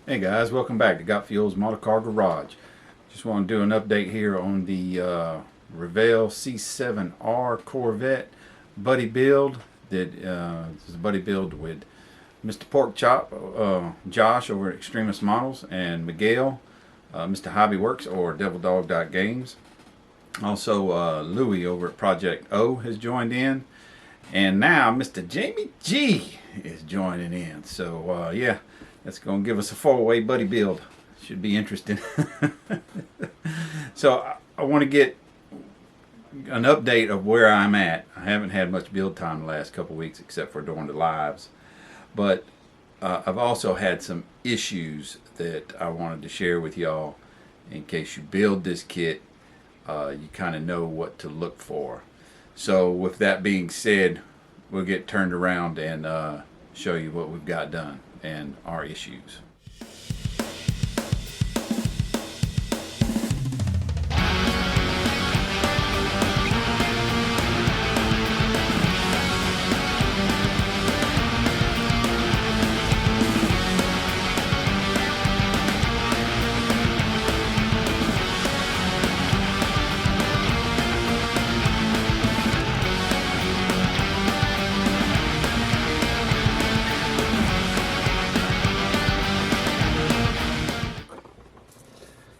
Hey guys, welcome back to Got Fuel's Model Car Garage. Just want to do an update here on the Revell C7R Corvette buddy build. This is a buddy build with Mr. Porkchop, Josh over at Extremist Models, and Miguel, Mr. Hobbyworks or DevilDog.Games. Also, Louie over at Project O has joined in, and now Mr. Jamie G is joining in. So yeah, that's going to give us a four-way buddy build. Should be interesting. So I want to get an update of where I'm at. I haven't had much build time the last couple weeks except for during the lives, but I've also had some issues that I wanted to share with y'all in case you build this kit. You kind of know what to look for. So with that being said, we'll get turned around and show you what we've got done and our issues.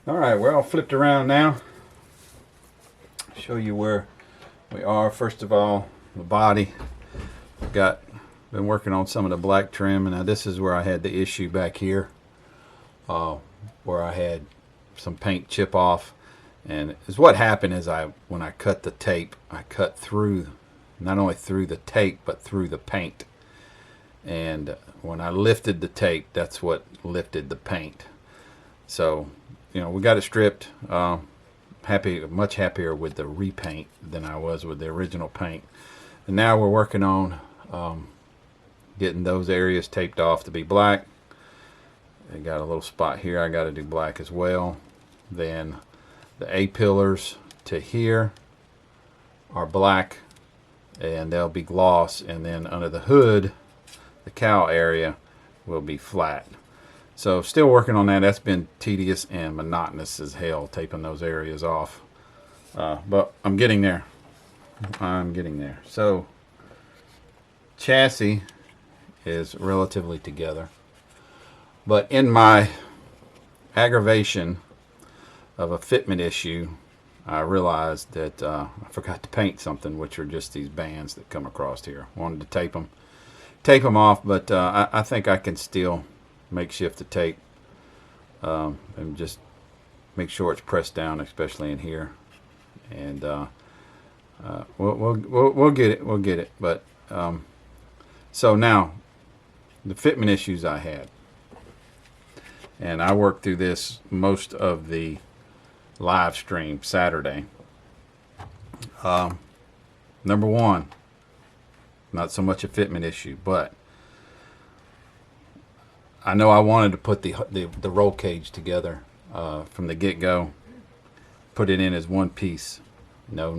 Alright, we're all flipped around now. Show you where we are. First of all, the body. Been working on some of the black trim, and now this is where I had the issue back here, where I had some paint chip off. And is what happened is when I cut the tape, I cut through, not only through the tape but through the paint. And when I lifted the tape, that's what lifted the paint. So you know, we got it stripped. Much happier with the repaint than I was with the original paint. And now we're working on getting those areas taped off to be black. I got a little spot here I got to do black as well. Then the A-pillars to here are black, and they'll be gloss. And then under the hood, the cowl area will be flat. So still working on that. That's been tedious and monotonous as hell, taping those areas off. But I'm getting there. I'm getting there. So chassis is relatively together. But in my aggravation of a fitment issue, I realized that I forgot to paint something, which are just these bands that come across here. Wanted to tape them off, but I think I can still makeshift the tape and just make sure it's pressed down, especially in here, and we'll get it. But so now the fitment issues I had, and I worked through this most of the live stream Saturday. Number one, not so much a fitment issue, but I know I wanted to put the roll cage together from the get-go, put it in as one piece. No.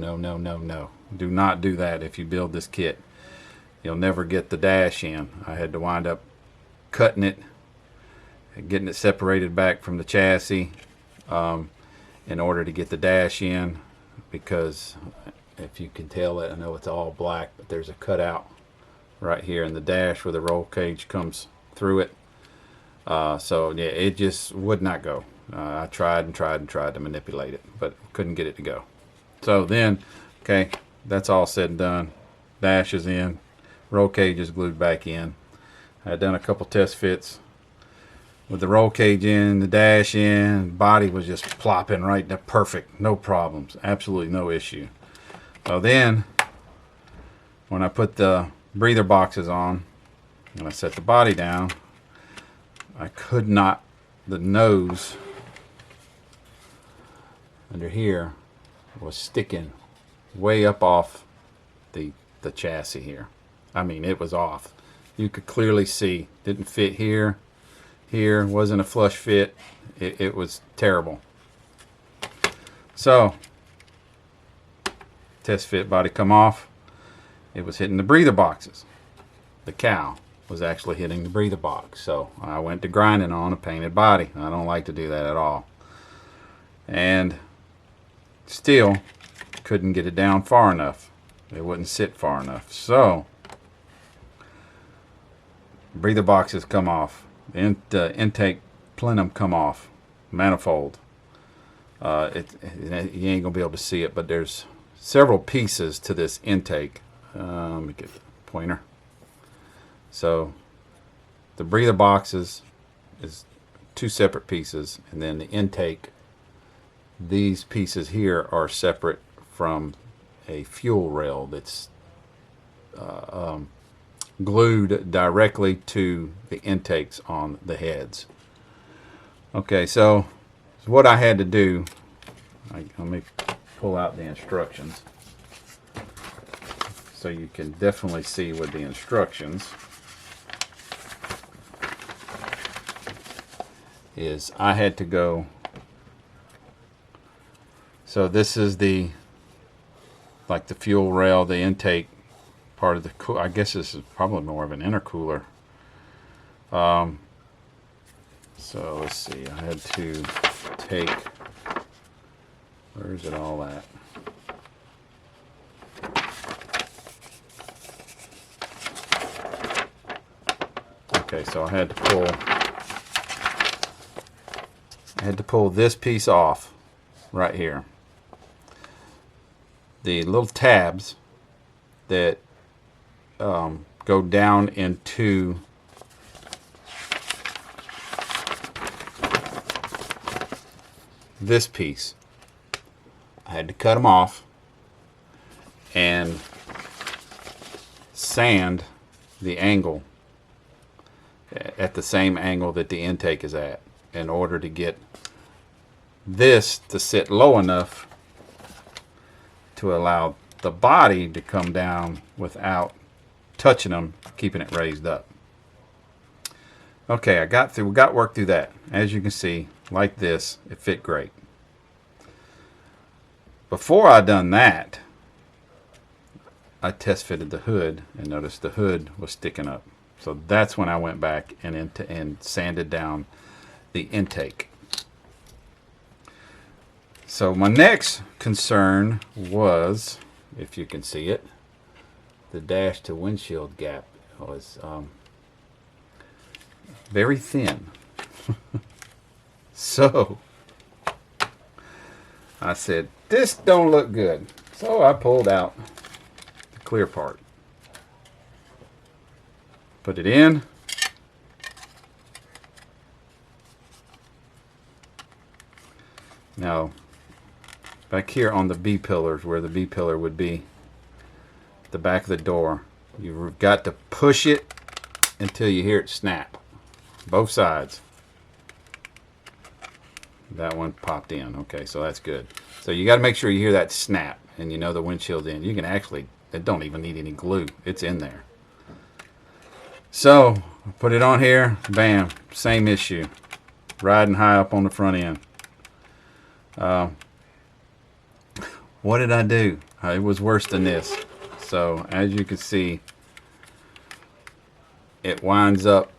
Do not do that if you build this kit. You'll never get the dash in. I had to wind up cutting it, getting it separated back from the chassis in order to get the dash in, because if you can tell it, I know it's all black, but there's a cutout right here in the dash where the roll cage comes through it. So yeah, it just would not go. I tried to manipulate it, but couldn't get it to go. So then, okay, that's all said and done. Dash is in, roll cage is glued back in. I had done a couple test fits with the roll cage in, the dash in, body was just plopping right there, perfect, no problems, absolutely no issue. So then, when I put the breather boxes on and I set the body down, I could not, the nose under here was sticking way up off the chassis here. I mean, it was off. You could clearly see, didn't fit here, wasn't a flush fit. It was terrible. So, test fit body come off. It was hitting the breather boxes, the cowl. was actually hitting the breather box. So I went to grinding on a painted body. I don't like to do that at all. And still couldn't get it down far enough. It wouldn't sit far enough. So breather boxes come off. The intake plenum come off. Manifold. You ain't gonna be able to see it, but there's several pieces to this intake. Let me get the pointer. So the breather boxes is two separate pieces, and then the intake, these pieces here are separate from a fuel rail that's glued directly to the intakes on the heads. Okay, so what I had to do, let me pull out the instructions so you can definitely see with the instructions, is I had to go, so this is the, like the fuel rail, the intake part of the, I guess this is probably more of an intercooler. So let's see, I had to take, where is it all at? Okay, so I had to pull this piece off right here. The little tabs that go down into this piece, I had to cut them off and sand the angle at the same angle that the intake is at, in order to get this to sit low enough to allow the body to come down without touching them, keeping it raised up. Okay, we got work through that. As you can see, like this, it fit great. Before I done that, I test fitted the hood and noticed the hood was sticking up. So that's when I went back and sanded down the intake. So my next concern was, if you can see it, the dash to windshield gap was very thin. So I said, this don't look good. So I pulled out the clear part, put it in, now back here on the B pillars, where the B pillar would be, the back of the door, you've got to push it until you hear it snap, both sides. That one popped in. Okay, so that's good. So you got to make sure you hear that snap and you know the windshield's in. You can actually, it don't even need any glue, it's in there. So put it on here, bam, same issue, riding high up on the front end. What did I do? It was worse than this. So as you can see, it winds up,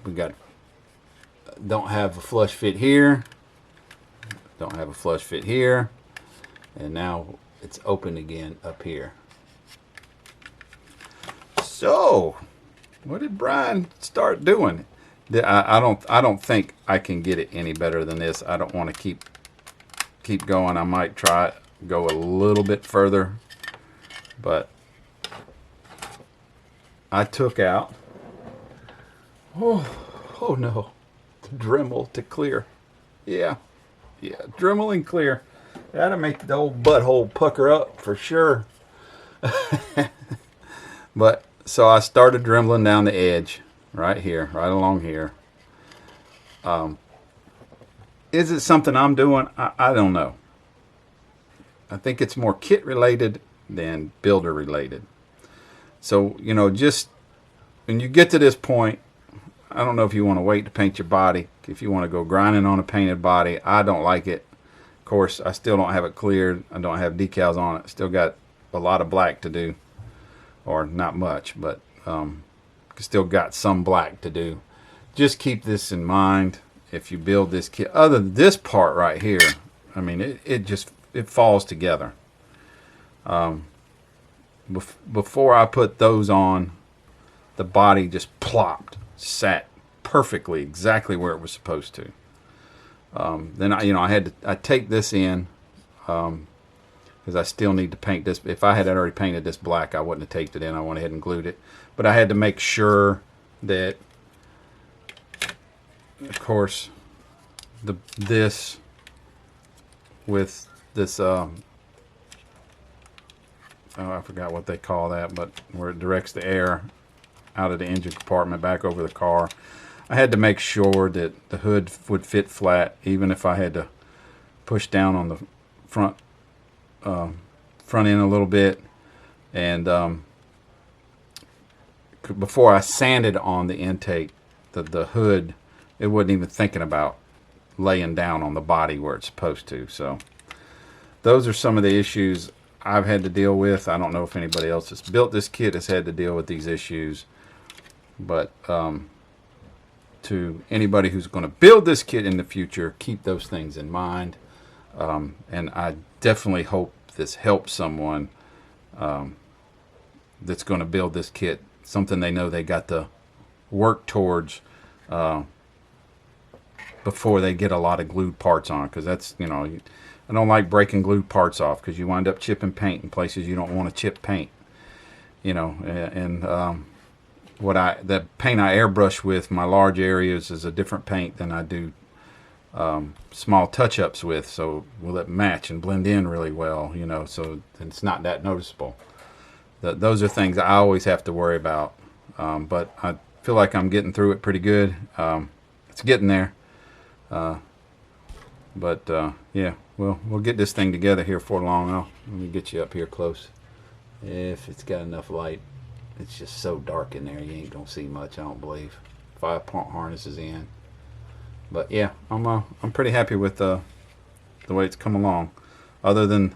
we got, don't have a flush fit here, don't have a flush fit here, and now it's open again up here. So what did Brian start doing? I don't think I can get it any better than this. I don't want to keep going. I might try it, go a little bit further, but I took out, oh no, Dremel to clear. Yeah, Dremel and clear. That'll make the old butthole pucker up for sure. But so I started dremeling down the edge right here, right along here. Is it something I'm doing? I don't know. I think it's more kit related than builder related. So, you know, just when you get to this point, I don't know if you want to wait to paint your body. If you want to go grinding on a painted body, I don't like it. Of course, I still don't have it cleared. I don't have decals on it. Still got a lot of black to do, or not much, but Still got some black to do. Just keep this in mind if you build this kit. Other than this part right here, I mean, it falls together. Before I put those on, the body just plopped, sat perfectly, exactly where it was supposed to. Then I take this in, because I still need to paint this. If I had already painted this black, I wouldn't have taped it in. I went ahead and glued it. But I had to make sure that, of course, this with this, oh, I forgot what they call that, but where it directs the air out of the engine compartment back over the car. I had to make sure that the hood would fit flat, even if I had to push down on the front end a little bit. And before I sanded on the intake, the hood, it wasn't even thinking about laying down on the body where it's supposed to. So those are some of the issues I've had to deal with. I don't know if anybody else that's built this kit has had to deal with these issues, but to anybody who's going to build this kit in the future, keep those things in mind. And I definitely hope this helps someone that's going to build this kit, something they know they got to work towards before they get a lot of glued parts on, because that's, I don't like breaking glued parts off, because you wind up chipping paint in places you don't want to chip paint, the paint I airbrush with my large areas is a different paint than I do small touch-ups with, so will it match and blend in really well, so it's not that noticeable. Those are things I always have to worry about, but I feel like I'm getting through it pretty good. It's getting there, yeah, we'll get this thing together here for long. Let me get you up here close, if it's got enough light. It's just so dark in there, you ain't gonna see much, I don't believe. 5-point harness is in. But yeah, I'm pretty happy with the way it's come along. Other than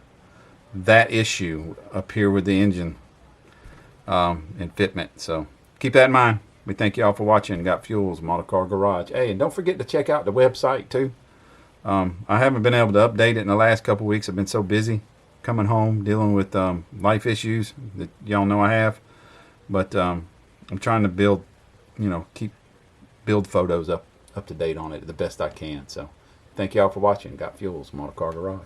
that issue up here with the engine and fitment. So keep that in mind. We thank you all for watching Got Fuels Model Car Garage. Hey, and don't forget to check out the website too. I haven't been able to update it in the last couple weeks. I've been so busy coming home, dealing with life issues that y'all know I have. But I'm trying to build photos up to date on it the best I can. So thank y'all for watching Got Fuels Model Car Garage.